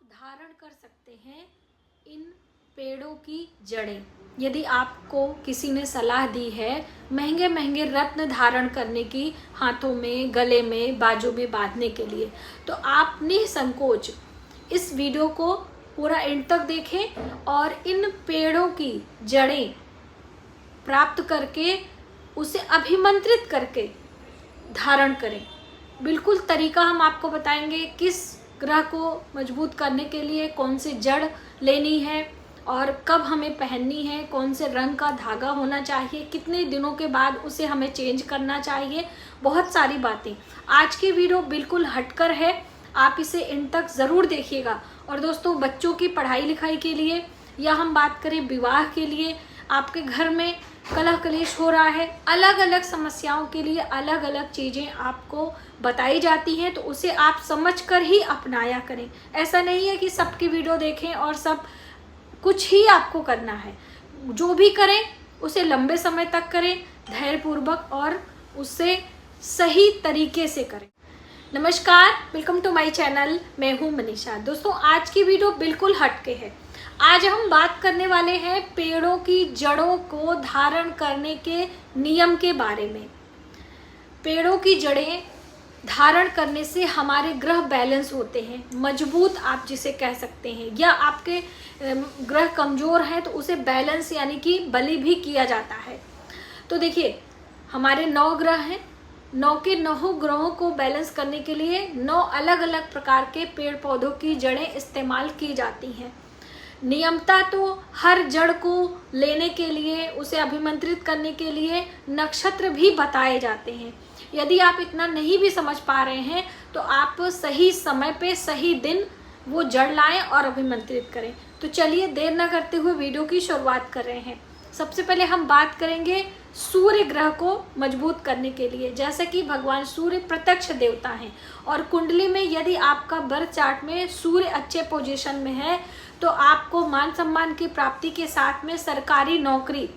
धारण कर सकते हैं इन पेड़ों की जड़ें। यदि आपको किसी ने सलाह दी है महंगे महंगे रत्न धारण करने की, हाथों में, गले में, बाजू में बांधने के लिए, तो आप निसंकोच इस वीडियो को पूरा एंड तक देखें और इन पेड़ों की जड़ें प्राप्त करके उसे अभिमंत्रित करके धारण करें। बिल्कुल तरीका हम आपको बताएंगे, किस ग्रह को मजबूत करने के लिए कौन सी जड़ लेनी है और कब हमें पहननी है, कौन से रंग का धागा होना चाहिए, कितने दिनों के बाद उसे हमें चेंज करना चाहिए। बहुत सारी बातें। आज की वीडियो बिल्कुल हटकर है, आप इसे इन तक ज़रूर देखिएगा। और दोस्तों, बच्चों की पढ़ाई लिखाई के लिए या हम बात करें विवाह के लिए, आपके घर में कलह कलेश हो रहा है, अलग अलग समस्याओं के लिए अलग अलग चीज़ें आपको बताई जाती हैं, तो उसे आप समझकर ही अपनाया करें। ऐसा नहीं है कि सबकी वीडियो देखें और सब कुछ ही आपको करना है। जो भी करें उसे लंबे समय तक करें, धैर्यपूर्वक, और उससे सही तरीके से करें। नमस्कार, वेलकम टू माय चैनल। मैं हूँ मनीषा। दोस्तों, आज की वीडियो बिल्कुल हटके है। आज हम बात करने वाले हैं पेड़ों की जड़ों को धारण करने के नियम के बारे में। पेड़ों की जड़ें धारण करने से हमारे ग्रह बैलेंस होते हैं, मजबूत आप जिसे कह सकते हैं, या आपके ग्रह कमज़ोर हैं तो उसे बैलेंस यानी कि बलि भी किया जाता है। तो देखिए, हमारे 9 ग्रह हैं, 9 के 9 ग्रहों को बैलेंस करने के लिए 9 अलग अलग प्रकार के पेड़ पौधों की जड़ें इस्तेमाल की जाती हैं। नियमता तो हर जड़ को लेने के लिए, उसे अभिमंत्रित करने के लिए नक्षत्र भी बताए जाते हैं। यदि आप इतना नहीं भी समझ पा रहे हैं तो आप सही समय पे सही दिन वो जड़ लाएं और अभिमंत्रित करें। तो चलिए देर न करते हुए वीडियो की शुरुआत कर रहे हैं। सबसे पहले हम बात करेंगे सूर्य ग्रह को मजबूत करने के लिए। जैसे कि भगवान सूर्य प्रत्यक्ष देवता हैं और कुंडली में यदि आपका बर्थ चार्ट में सूर्य अच्छे पोजीशन में है तो आपको मान सम्मान की प्राप्ति के साथ में सरकारी नौकरी,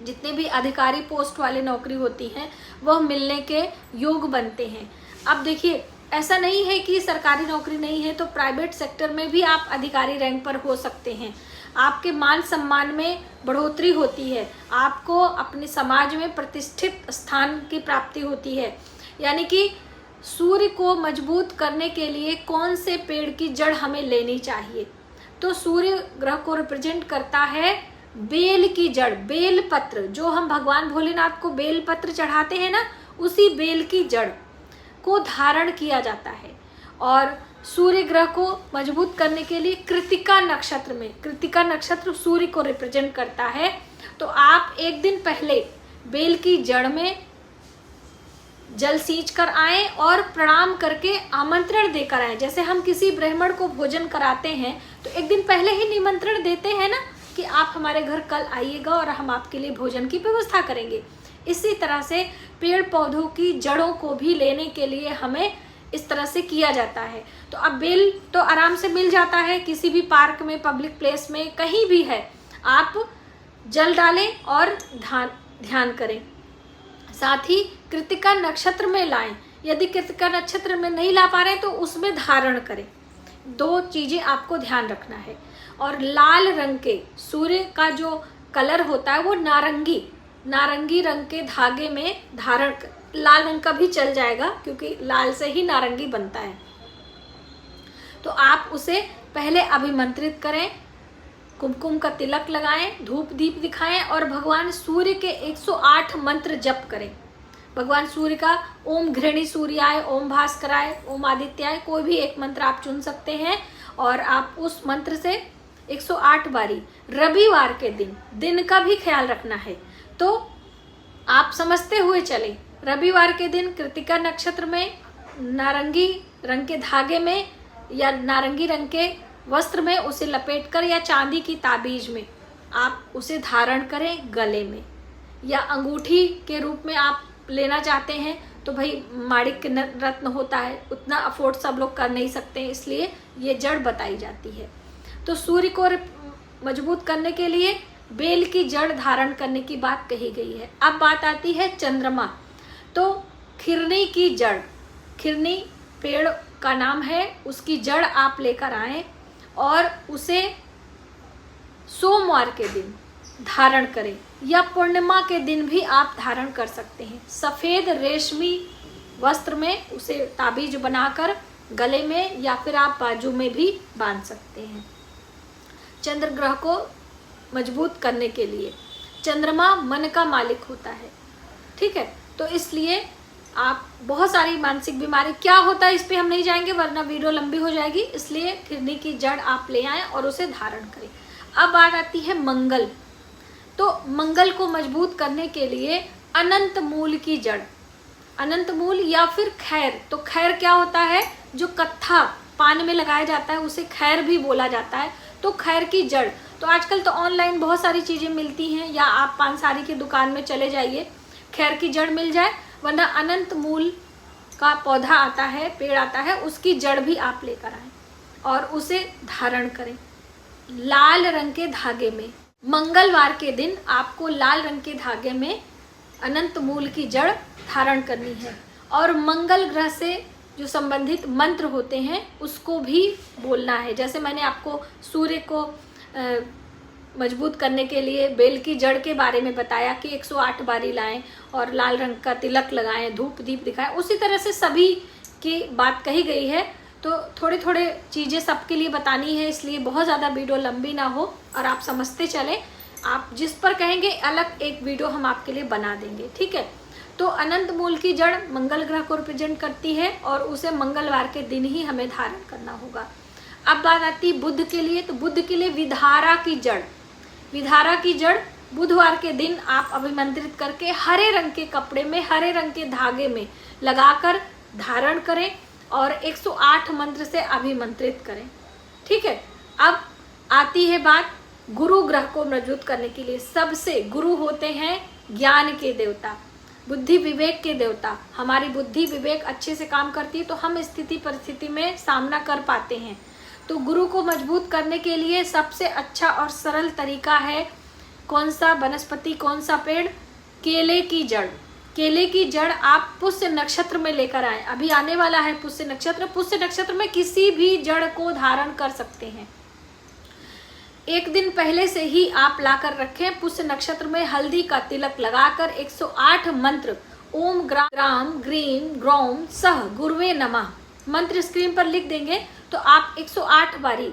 जितने भी अधिकारी पोस्ट वाले नौकरी होती हैं, वह मिलने के योग बनते हैं। अब देखिए, ऐसा नहीं है कि सरकारी नौकरी नहीं है तो प्राइवेट सेक्टर में भी आप अधिकारी रैंक पर हो सकते हैं। आपके मान सम्मान में बढ़ोतरी होती है, आपको अपने समाज में प्रतिष्ठित स्थान की प्राप्ति होती है। यानी कि सूर्य को मजबूत करने के लिए कौन से पेड़ की जड़ हमें लेनी चाहिए, तो सूर्य ग्रह को रिप्रेजेंट करता है बेल की जड़, बेल पत्र। जो हम भगवान भोलेनाथ को बेल पत्र चढ़ाते हैं ना, उसी बेल की जड़ को धारण किया जाता है। और सूर्य ग्रह को मजबूत करने के लिए कृत्तिका नक्षत्र में, कृत्तिका नक्षत्र सूर्य को रिप्रेजेंट करता है, तो आप एक दिन पहले बेल की जड़ में जल सींच कर आएं और प्रणाम करके आमंत्रण देकर आएं। जैसे हम किसी ब्राह्मण को भोजन कराते हैं तो एक दिन पहले ही निमंत्रण देते हैं ना कि आप हमारे घर कल आइएगा और हम आपके लिए भोजन की व्यवस्था करेंगे। इसी तरह से पेड़ पौधों की जड़ों को भी लेने के लिए हमें इस तरह से किया जाता है। तो अब बेल तो आराम से मिल जाता है, किसी भी पार्क में, पब्लिक प्लेस में, कहीं भी है, आप जल डालें और ध्यान करें। साथ ही कृत्तिका नक्षत्र में लाएं। यदि कृत्तिका नक्षत्र में नहीं ला पा रहे तो उसमें धारण करें। 2 चीज़ें आपको ध्यान रखना है। और लाल रंग के, सूर्य का जो कलर होता है वो नारंगी रंग के धागे में धारण, लाल रंग का भी चल जाएगा क्योंकि लाल से ही नारंगी बनता है। तो आप उसे पहले अभिमंत्रित करें, कुमकुम का तिलक लगाएं, धूप दीप दिखाएं और भगवान सूर्य के 108 मंत्र जप करें। भगवान सूर्य का ओम घृणी सूर्याय, ओम भास्कराय, ओम आदित्याय, कोई भी एक मंत्र आप चुन सकते हैं और आप उस मंत्र से 108 बारी, रविवार के दिन का भी ख्याल रखना है। तो आप समझते हुए चलें, रविवार के दिन कृत्तिका नक्षत्र में नारंगी रंग के धागे में या नारंगी रंग के वस्त्र में उसे लपेटकर या चांदी की ताबीज में आप उसे धारण करें गले में, या अंगूठी के रूप में आप लेना चाहते हैं तो भाई माणिक रत्न होता है, उतना अफोर्ड सब लोग कर नहीं सकते, इसलिए ये जड़ बताई जाती है। तो सूर्य को मजबूत करने के लिए बेल की जड़ धारण करने की बात कही गई है। अब बात आती है चंद्रमा। तो खिरनी की जड़, खिरनी पेड़ का नाम है, उसकी जड़ आप लेकर आएं और उसे सोमवार के दिन धारण करें या पूर्णिमा के दिन भी आप धारण कर सकते हैं। सफ़ेद रेशमी वस्त्र में उसे ताबीज बनाकर गले में या फिर आप बाजू में भी बांध सकते हैं। चंद्र ग्रह को मजबूत करने के लिए, चंद्रमा मन का मालिक होता है, ठीक है, तो इसलिए आप बहुत सारी मानसिक बीमारी क्या होता है इस पे हम नहीं जाएंगे वरना वीडियो लंबी हो जाएगी, इसलिए खिरनी की जड़ आप ले आएं और उसे धारण करें। अब बात आती है मंगल। तो मंगल को मजबूत करने के लिए अनंत मूल की जड़, अनंत मूल या फिर खैर, तो खैर क्या होता है, जो कत्था पान में लगाया जाता है उसे खैर भी बोला जाता है, तो खैर की जड़। तो आजकल तो ऑनलाइन बहुत सारी चीज़ें मिलती हैं, या आप पानसारी की दुकान में चले जाइए, खैर की जड़ मिल जाए, वरना अनंत मूल का पौधा आता है, पेड़ आता है, उसकी जड़ भी आप लेकर आएं और उसे धारण करें लाल रंग के धागे में। मंगलवार के दिन आपको लाल रंग के धागे में अनंत मूल की जड़ धारण करनी है और मंगल ग्रह से जो संबंधित मंत्र होते हैं उसको भी बोलना है। जैसे मैंने आपको सूर्य को मजबूत करने के लिए बेल की जड़ के बारे में बताया कि 108 बारी लाएं और लाल रंग का तिलक लगाएं, धूप दीप दिखाएं, उसी तरह से सभी की बात कही गई है। तो थोड़े थोड़े चीज़ें सबके लिए बतानी है, इसलिए बहुत ज़्यादा वीडियो लंबी ना हो और आप समझते चलें। आप जिस पर कहेंगे अलग एक वीडियो हम आपके लिए बना देंगे, ठीक है। तो अनंत मूल की जड़ मंगल ग्रह को रिप्रेजेंट करती है और उसे मंगलवार के दिन ही हमें धारण करना होगा। अब बात आती है बुध के लिए। तो बुध के लिए विधारा की जड़, विधारा की जड़ बुधवार के दिन आप अभिमंत्रित करके हरे रंग के कपड़े में हरे रंग के धागे में लगाकर धारण करें और 108 मंत्र से अभिमंत्रित करें, ठीक है। अब आती है बात गुरु ग्रह को मजबूत करने के लिए। सबसे गुरु होते हैं ज्ञान के देवता, बुद्धि विवेक के देवता। हमारी बुद्धि विवेक अच्छे से काम करती है तो हम स्थिति परिस्थिति में सामना कर पाते हैं। तो गुरु को मजबूत करने के लिए सबसे अच्छा और सरल तरीका है कौन सा वनस्पति, कौन सा पेड़, केले की जड़। केले की जड़ आप पुष्य नक्षत्र में लेकर आए, अभी आने वाला है पुष्य नक्षत्र। पुष्य नक्षत्र में किसी भी जड़ को धारण कर सकते हैं। एक दिन पहले से ही आप लाकर रखें। पुष्य नक्षत्र में हल्दी का तिलक लगाकर 108 मंत्र ओम ग्राम ग्रीम ग्रौम सह गुरुवे नमः मंत्र स्क्रीन पर लिख देंगे। तो आप 108 बारी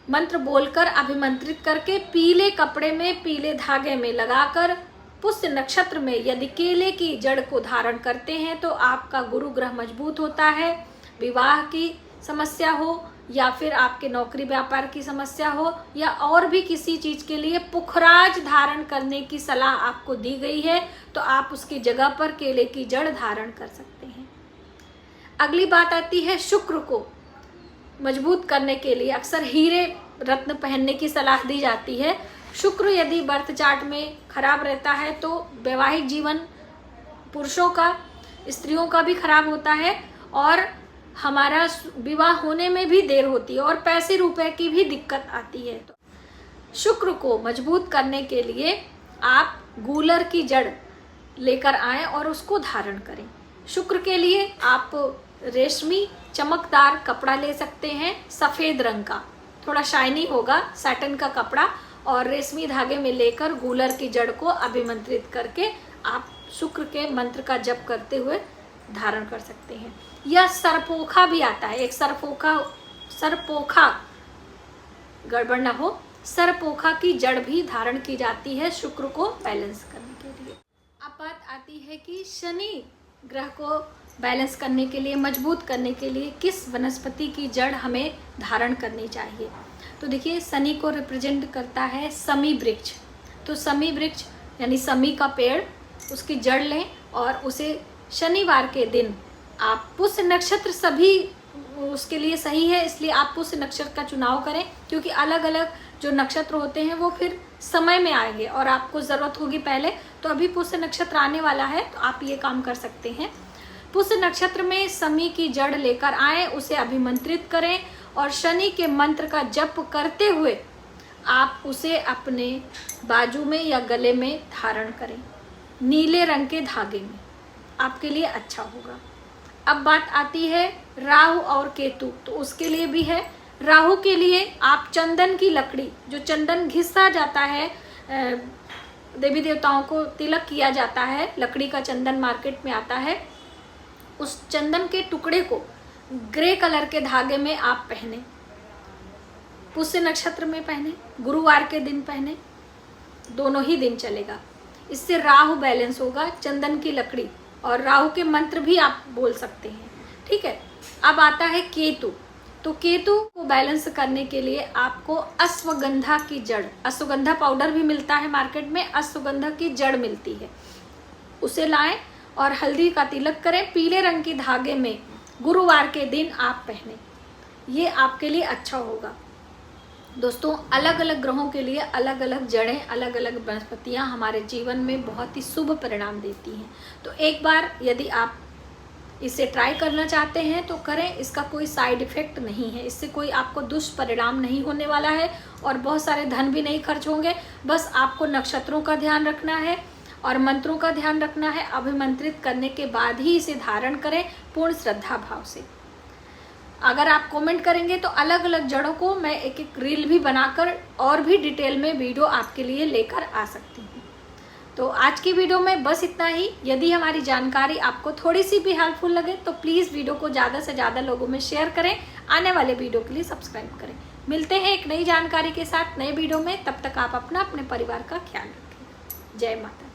मंत्र बोलकर अभिमंत्रित करके पीले कपड़े में पीले धागे में लगाकर पुष्य नक्षत्र में यदि केले की जड़ को धारण करते हैं तो आपका गुरु ग्रह मजबूत होता है। विवाह की समस्या हो या फिर आपके नौकरी व्यापार की समस्या हो या और भी किसी चीज के लिए पुखराज धारण करने की सलाह आपको दी गई है तो आप उसकी जगह पर केले की जड़ धारण कर सकते हैं। अगली बात आती है शुक्र को मजबूत करने के लिए अक्सर हीरे रत्न पहनने की सलाह दी जाती है। शुक्र यदि बर्थ चार्ट में खराब रहता है तो वैवाहिक जीवन पुरुषों का स्त्रियों का भी खराब होता है और हमारा विवाह होने में भी देर होती है और पैसे रुपए की भी दिक्कत आती है। तो शुक्र को मजबूत करने के लिए आप गूलर की जड़ लेकर आएं और उसको धारण करें। शुक्र के लिए आप रेशमी चमकदार कपड़ा ले सकते हैं, सफ़ेद रंग का, थोड़ा शाइनी होगा, सैटन का कपड़ा, और रेशमी धागे में लेकर गूलर की जड़ को अभिमंत्रित करके आप शुक्र के मंत्र का जप करते हुए धारण कर सकते हैं। या सरपोखा भी आता है, एक सरपोखा गड़बड़ ना हो, सरपोखा की जड़ भी धारण की जाती है शुक्र को बैलेंस करने के लिए। अब बात आती है कि शनि ग्रह को बैलेंस करने के लिए, मजबूत करने के लिए किस वनस्पति की जड़ हमें धारण करनी चाहिए। तो देखिए शनि को रिप्रेजेंट करता है समी वृक्ष। तो समी वृक्ष यानी समी का पेड़, उसकी जड़ लें और उसे शनिवार के दिन आप, पुष्य नक्षत्र सभी उसके लिए सही है इसलिए आप पुष्य नक्षत्र का चुनाव करें क्योंकि अलग अलग जो नक्षत्र होते हैं वो फिर समय में आएंगे और आपको ज़रूरत होगी पहले। तो अभी पुष्य नक्षत्र आने वाला है तो आप ये काम कर सकते हैं। पुष्य नक्षत्र में समी की जड़ लेकर आएं, उसे अभिमंत्रित करें और शनि के मंत्र का जप करते हुए आप उसे अपने बाजू में या गले में धारण करें नीले रंग के धागे में, आपके लिए अच्छा होगा। अब बात आती है राहु और केतु, तो उसके लिए भी है। राहु के लिए आप चंदन की लकड़ी, जो चंदन घिसा जाता है, देवी देवताओं को तिलक किया जाता है, लकड़ी का चंदन मार्केट में आता है, उस चंदन के टुकड़े को ग्रे कलर के धागे में आप पहने, पुष्य नक्षत्र में पहने, गुरुवार के दिन पहने, दोनों ही दिन चलेगा। इससे राहु बैलेंस होगा। चंदन की लकड़ी और राहु के मंत्र भी आप बोल सकते हैं, ठीक है। अब आता है केतु, तो केतु को बैलेंस करने के लिए आपको अश्वगंधा की जड़, अश्वगंधा पाउडर भी मिलता है मार्केट में, अश्वगंधा की जड़ मिलती है, उसे लाएं और हल्दी का तिलक करें, पीले रंग की धागे में गुरुवार के दिन आप पहने, ये आपके लिए अच्छा होगा। दोस्तों, अलग अलग ग्रहों के लिए अलग अलग जड़ें, अलग अलग वनस्पतियाँ हमारे जीवन में बहुत ही शुभ परिणाम देती हैं। तो एक बार यदि आप इसे ट्राई करना चाहते हैं तो करें, इसका कोई साइड इफ़ेक्ट नहीं है, इससे कोई आपको दुष्परिणाम नहीं होने वाला है और बहुत सारे धन भी नहीं खर्च होंगे। बस आपको नक्षत्रों का ध्यान रखना है और मंत्रों का ध्यान रखना है। अभिमंत्रित करने के बाद ही इसे धारण करें पूर्ण श्रद्धा भाव से। अगर आप कमेंट करेंगे तो अलग अलग जड़ों को मैं एक एक रील भी बनाकर और भी डिटेल में वीडियो आपके लिए लेकर आ सकती हूँ। तो आज की वीडियो में बस इतना ही। यदि हमारी जानकारी आपको थोड़ी सी भी हेल्पफुल लगे तो प्लीज़ वीडियो को ज़्यादा से ज़्यादा लोगों में शेयर करें। आने वाले वीडियो के लिए सब्सक्राइब करें। मिलते हैं एक नई जानकारी के साथ नए वीडियो में। तब तक आप अपना, अपने परिवार का ख्याल रखें। जय माता।